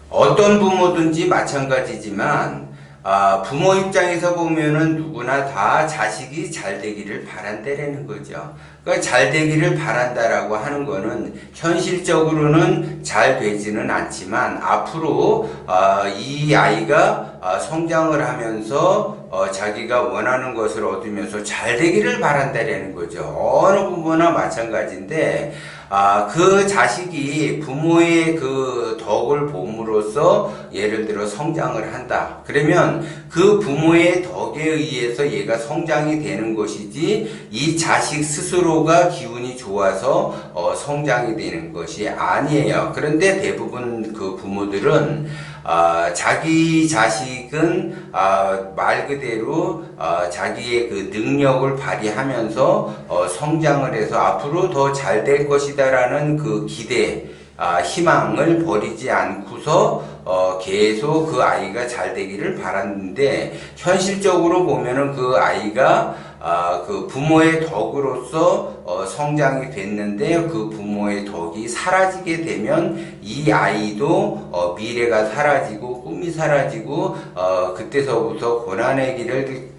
어떤 부모든지 마찬가지지만 부모 입장에서 보면은 누구나 다 자식이 잘 되기를 바란다라는 거죠. 그러니까 잘 되기를 바란다라고 하는 거는 현실적으로는 잘 되지는 않지만 앞으로 이 아이가 성장을 하면서 자기가 원하는 것을 얻으면서 잘 되기를 바란다라는 거죠. 어느 부모나 마찬가지인데 그 자식이 부모의 그 덕을 봄으로써 예를 들어 성장을 한다. 그러면 그 부모의 덕에 의해서 얘가 성장이 되는 것이지 이 자식 스스로가 기운이 좋아서 성장이 되는 것이 아니에요. 그런데 대부분 그 부모들은 자기 자식은 말 그대로 자기의 그 능력을 발휘하면서 성장을 해서 앞으로 더 잘 될 것이다라는 그 기대, 희망을 버리지 않고서 계속 그 아이가 잘 되기를 바랐는데 현실적으로 보면은 그 아이가 그 부모의 덕으로서 성장이 됐는데 그 부모의 덕이 사라지게 되면 이 아이도 미래가 사라지고 꿈이 사라지고 그때서부터 고난의 길을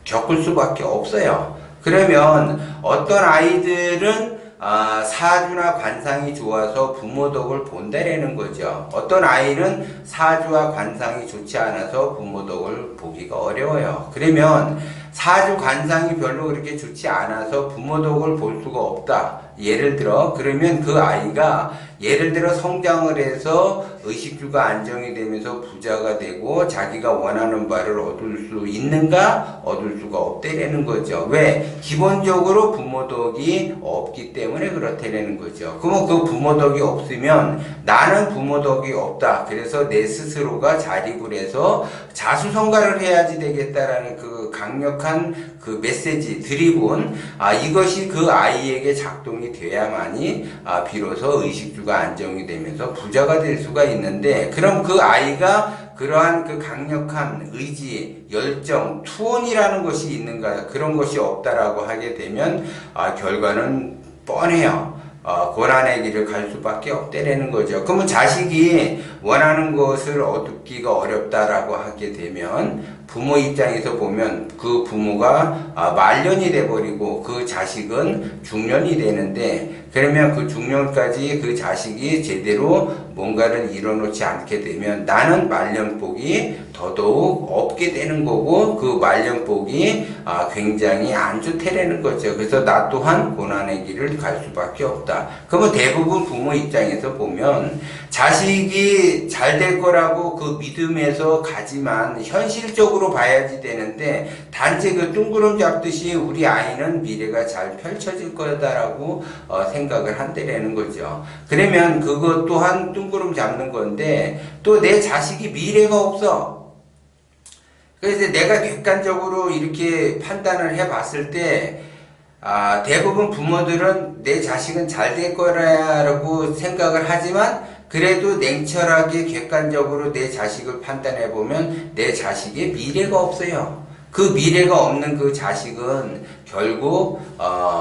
겪을 수밖에 없어요. 그러면 어떤 아이들은 사주나 관상이 좋아서 부모 덕을 본다라는 거죠. 어떤 아이는 사주와 관상이 좋지 않아서 부모 덕을 보기가 어려워요. 그러면 사주 관상이 별로 그렇게 좋지 않아서 부모 덕을 볼 수가 없다. 예를 들어 그러면 그 아이가 예를 들어 성장을 해서 의식주가 안정이 되면서 부자가 되고 자기가 원하는 바를 얻을 수 있는가? 얻을 수가 없다라는 거죠. 왜? 기본적으로 부모 덕이 없기 때문에 그렇다라는 거죠. 그러면 그 부모 덕이 없으면 나는 부모 덕이 없다. 그래서 내 스스로가 자립을 해서 자수성가를 해야지 되겠다라는 그 강력한 그 메시지, 드립은 이것이 그 아이에게 작동이 돼야만이 비로소 의식주가 안정이 되면서 부자가 될 수가 있는데 그럼 그 아이가 그러한 그 강력한 의지, 열정, 투혼이라는 것이 있는가 그런 것이 없다라고 하게 되면 결과는 뻔해요. 고난의 길을 갈 수밖에 없다라는 거죠. 그러면 자식이 원하는 것을 얻기가 어렵다라고 하게 되면 부모 입장에서 보면 그 부모가 말년이 돼버리고 그 자식은 중년이 되는데 그러면 그 중년까지 그 자식이 제대로 뭔가를 이뤄놓지 않게 되면 나는 말년복이 더더욱 없게 되는 거고 그 말년복이 굉장히 안 좋다라는 거죠. 그래서 나 또한 고난의 길을 갈 수밖에 없다. 그러면 대부분 부모 입장에서 보면 자식이 잘 될 거라고 그 믿음에서 가지만 현실적으로 봐야지 되는데 단지 그 둥그름 잡듯이 우리 아이는 미래가 잘 펼쳐질 거다라고 생각을 한다라는 거죠. 그러면 그것 또한 둥그름 잡는 건데 또 내 자식이 미래가 없어. 그래서 내가 객관적으로 이렇게 판단을 해봤을 때 대부분 부모들은 내 자식은 잘 될 거라고 생각을 하지만 그래도 냉철하게 객관적으로 내 자식을 판단해보면 내 자식의 미래가 없어요. 그 미래가 없는 그 자식은 결국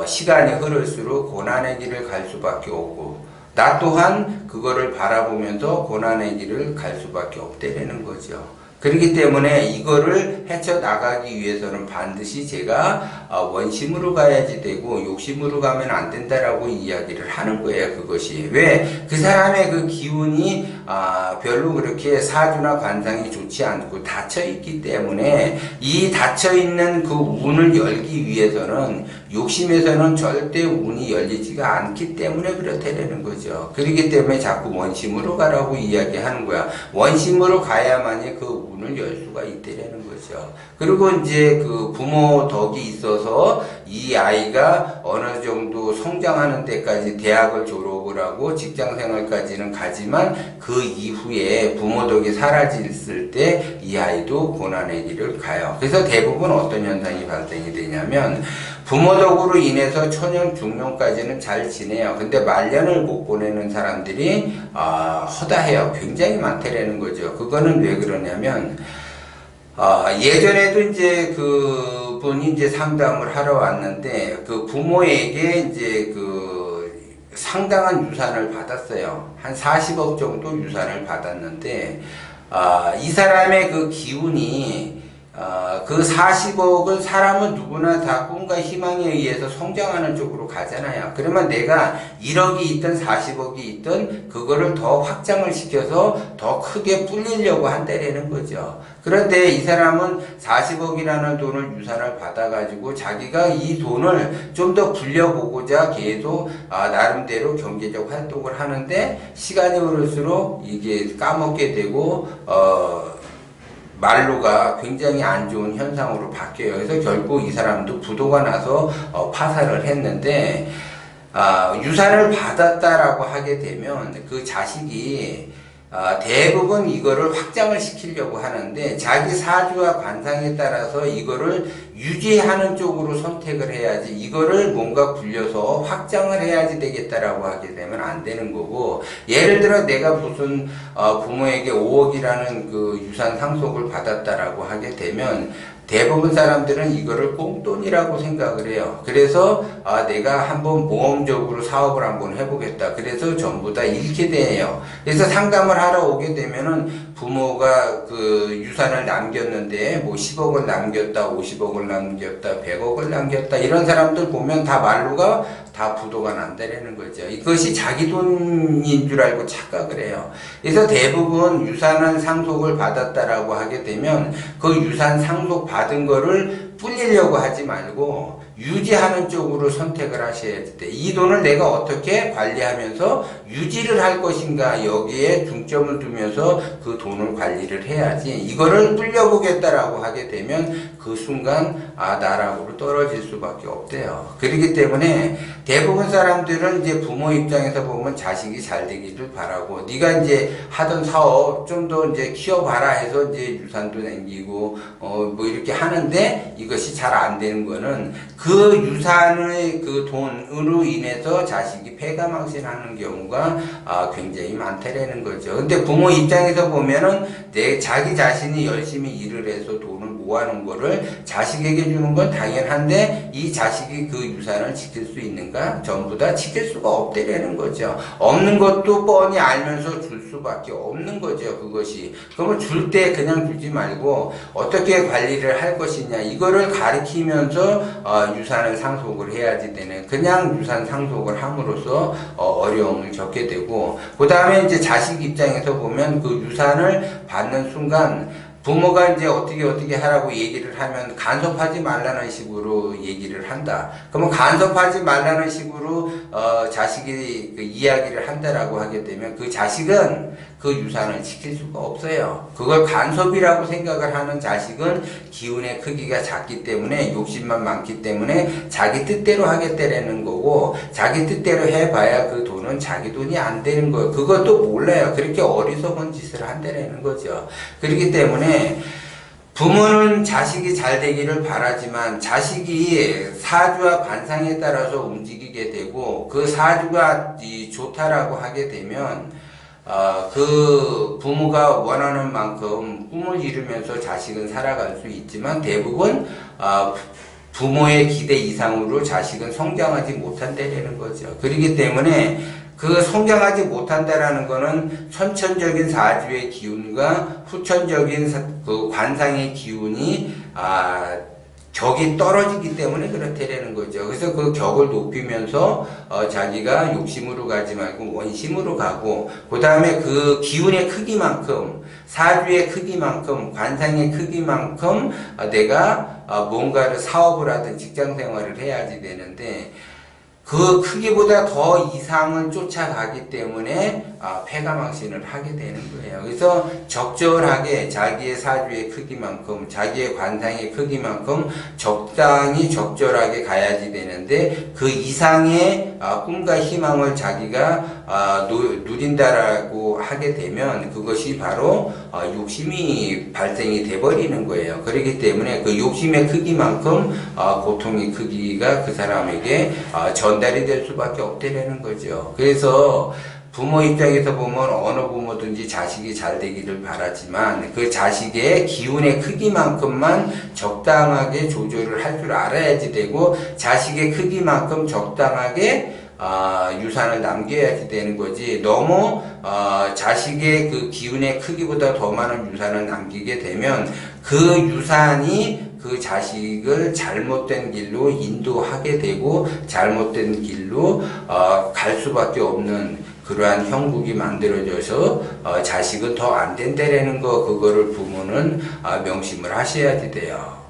시간이 흐를수록 고난의 길을 갈 수밖에 없고 나 또한 그거를 바라보면서 고난의 길을 갈 수밖에 없다라는 거죠. 그렇기 때문에 이거를 헤쳐나가기 위해서는 반드시 제가 원심으로 가야지 되고 욕심으로 가면 안 된다라고 이야기를 하는 거예요. 그것이 왜? 그 사람의 그 기운이 별로 그렇게 사주나 관상이 좋지 않고 닫혀있기 때문에 이 닫혀있는 그 운을 열기 위해서는 욕심에서는 절대 운이 열리지가 않기 때문에 그렇다는 거죠. 그렇기 때문에 자꾸 원심으로 가라고 이야기하는 거야. 원심으로 가야만이 그 운을 열 수가 있다는 거죠. 그리고 이제 그 부모 덕이 있어서 이 아이가 어느 정도 성장하는 데까지 대학을 졸업을 하고 직장 생활까지는 가지만 그 이후에 부모 덕이 사라졌을 때 이 아이도 고난의 길을 가요. 그래서 대부분 어떤 현상이 발생이 되냐면 부모 덕으로 인해서 초년, 중년까지는 잘 지내요. 근데 말년을 못 보내는 사람들이 허다해요. 굉장히 많다라는 거죠. 그거는 왜 그러냐면 예전에도 이제 그분이 이제 상담을 하러 왔는데 그 부모에게 이제 그 상당한 유산을 받았어요. 한 40억 정도 유산을 받았는데, 이 사람의 그 기운이, 그 40억을 사람은 누구나 다 꿈과 희망에 의해서 성장하는 쪽으로 가잖아요. 그러면 내가 1억이 있든 40억이 있든 그거를 더 확장을 시켜서 더 크게 불리려고 한다라는 거죠. 그런데 이 사람은 40억이라는 돈을 유산을 받아가지고 자기가 이 돈을 좀 더 불려보고자 계속 나름대로 경제적 활동을 하는데 시간이 흐를수록 이게 까먹게 되고 말로가 굉장히 안 좋은 현상으로 바뀌어요. 그래서 결국 이 사람도 부도가 나서 파산을 했는데 유산을 받았다라고 하게 되면 그 자식이 대부분 이거를 확장을 시키려고 하는데 자기 사주와 관상에 따라서 이거를 유지하는 쪽으로 선택을 해야지 이거를 뭔가 굴려서 확장을 해야지 되겠다라고 하게 되면 안 되는 거고, 예를 들어 내가 무슨 부모에게 5억이라는 그 유산 상속을 받았다라고 하게 되면 대부분 사람들은 이거를 꽁돈이라고 생각을 해요. 그래서 내가 한번 모험적으로 사업을 한번 해보겠다. 그래서 전부 다 잃게 돼요. 그래서 상담을 하러 오게 되면은 부모가 그 유산을 남겼는데 뭐 10억을 남겼다, 50억을 남겼다, 100억을 남겼다, 이런 사람들 보면 다 말로가 다 부도가 난다라는 거죠. 이것이 자기 돈인 줄 알고 착각을 해요. 그래서 대부분 유산을 상속을 받았다라고 하게 되면 그 유산 상속 받은 거를 불리려고 하지 말고 유지하는 쪽으로 선택을 하셔야 돼. 이 돈을 내가 어떻게 관리하면서 유지를 할 것인가, 여기에 중점을 두면서 그 돈을 관리를 해야지 이거를 불려보겠다라고 하게 되면 그 순간 나락으로 떨어질 수밖에 없대요. 그렇기 때문에 대부분 사람들은 이제 부모 입장에서 보면 자식이 잘 되기를 바라고, 네가 이제 하던 사업 좀 더 이제 키워봐라 해서 이제 유산도 남기고 뭐 이렇게 하는데 이것이 잘 안 되는 거는 그 유산의 그 돈으로 인해서 자식이 패가망신하는 경우가 굉장히 많다라는 거죠. 근데 부모 입장에서 보면은 자기 자신이 열심히 일을 해서 돈을 모아놓은 거를 자식에게 주는 건 당연한데 이 자식이 그 유산을 지킬 수 있는가? 전부 다 지킬 수가 없다라는 거죠. 없는 것도 뻔히 알면서 줄 수밖에 없는 거죠. 그것이. 그러면 줄 때 그냥 주지 말고 어떻게 관리를 할 것이냐, 이거를 가르치면서 유산을 상속을 해야지 되는, 그냥 유산 상속을 함으로써 어려움을 겪게 되고, 그 다음에 이제 자식 입장에서 보면 그 유산을 받는 순간 부모가 이제 어떻게 하라고 얘기를 하면 간섭하지 말라는 식으로 얘기를 한다. 그러면 간섭하지 말라는 식으로 자식이 그 이야기를 한다라고 하게 되면 그 자식은 그 유산을 지킬 수가 없어요. 그걸 간섭이라고 생각을 하는 자식은 기운의 크기가 작기 때문에, 욕심만 많기 때문에 자기 뜻대로 하겠다라는 거고, 자기 뜻대로 해봐야 그 돈은 자기 돈이 안 되는 거예요. 그것도 몰라요. 그렇게 어리석은 짓을 한다라는 거죠. 그렇기 때문에 부모는 자식이 잘 되기를 바라지만 자식이 사주와 관상에 따라서 움직이게 되고, 그 사주가 좋다라고 하게 되면 그 부모가 원하는 만큼 꿈을 이루면서 자식은 살아갈 수 있지만 대부분 부모의 기대 이상으로 자식은 성장하지 못한다는 거죠. 그렇기 때문에 그 성장하지 못한다라는 거는 선천적인 사주의 기운과 후천적인 그 관상의 기운이 격이 떨어지기 때문에 그렇다라는 거죠. 그래서 그 격을 높이면서 자기가 욕심으로 가지 말고 원심으로 가고, 그 다음에 그 기운의 크기만큼, 사주의 크기만큼, 관상의 크기만큼 내가 뭔가를 사업을 하든 직장 생활을 해야지 되는데, 그 크기보다 더 이상을 쫓아가기 때문에 패가망신을 하게 되는 거예요. 그래서 적절하게 자기의 사주의 크기만큼, 자기의 관상의 크기만큼 적당히 적절하게 가야지 되는데, 그 이상의 꿈과 희망을 자기가 누린다라고 하게 되면 그것이 바로 욕심이 발생이 돼버리는 거예요. 그렇기 때문에 그 욕심의 크기만큼 고통의 크기가 그 사람에게 전달이 될 수밖에 없다는 거죠. 그래서 부모 입장에서 보면 어느 부모든지 자식이 잘 되기를 바라지만 그 자식의 기운의 크기만큼만 적당하게 조절을 할 줄 알아야지 되고, 자식의 크기만큼 적당하게 유산을 남겨야지 되는 거지, 너무 자식의 그 기운의 크기보다 더 많은 유산을 남기게 되면 그 유산이 그 자식을 잘못된 길로 인도하게 되고 잘못된 길로 갈 수밖에 없는 그러한 형국이 만들어져서 자식은 더 안 된다라는 거, 그거를 부모는 명심을 하셔야지 돼요.